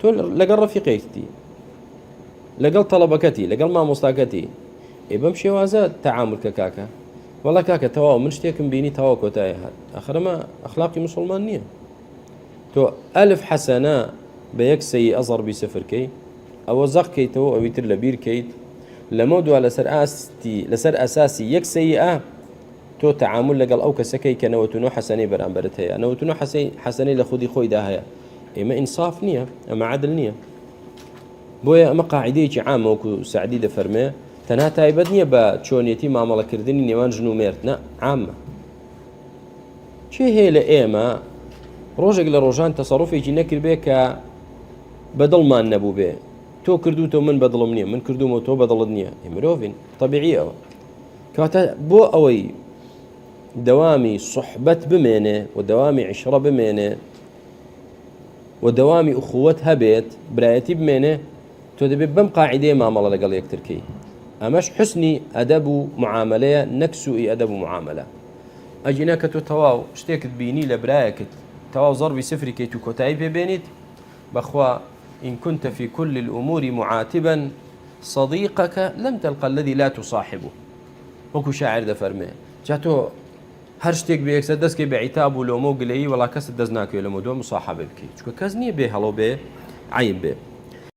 تۆ لەگەڵ ڕەفیقێکتی لەگەڵ تەڵەبەکەتی لەگەڵ مامۆستاکەتی بەم شێوازە تەعاملکە کاکە وەڵا کاکە تەواو من شتێکم بینی تەواو کۆتایی هات ئەخرەمە ئەخلاقی مسلمان نییە تۆ ئەلف حەسەنە بە یەک سەیئە ضەربی سەفرکەی ئەوە زەقکەیتەوە ئەوی تر لە بیرکەیت لەمە دووە لەسەر ئەساسی یەک سەیئە تۆ تەعامل لەگەڵ ئەو کەسەکەی کە 99 حەسەنەی بەرامبەرت هەیە 99 حەسەنەی لە خودی خۆیدا هەیە ئێمە ئینصاف نییە ئەمە عەدل نییە بۆیە ئەمە قاعیدەیەکی عامە وەکو سعدی دەفەرمێ تەنها تایبەت نییە بە چۆنیەتی مامەڵەکردنی نێوان ژن و مێرد نە عامە چێ هەیە لە ئێمە ڕۆژێک لە ڕۆژان تەسەڕوفێکی نەکرد بێ کە بەدڵمان نەبوو بێ تۆ کردوتەوە من بەدڵم نییە من کردومەوە تۆ بەدڵت نییە مرۆڤین طبیعی ئەوە کەواتە بۆ ئەوەی دەوامی صحبەت بمێنێ و دەوامی عیشرە بمێنێ و دەوامی ئوخوەت هەبێت برایەتی بمێنێ تۆ دەبێت بەم قاعیدەیە مامەڵە لەگەڵ یەکترکەی ئەمەش حسنی ئەدەب و معاملەیە نەک سوئی ئەدەب و معاملە ئەجینە کە تۆ تەواو شتێکت بینی لە برایەکت تەواو ضەربی سفرکەیت و کۆتایی پێبێنیت بەخوا إن كنت في كل الأمور معاتبا صديقك لم تلقى الذي لا تصاحبه وەکو شاعر دەفەرمێ جا تۆ هەر شتێک بە یەکسەر دەستکەی بە عیتاب و لۆمە و گلەیی وەڵا کەست دەست ناکەوێت لە مۆدۆ مصاحبە بکەیت چونکە کەس نییە بێ هەڵۆ بێ عیب بێ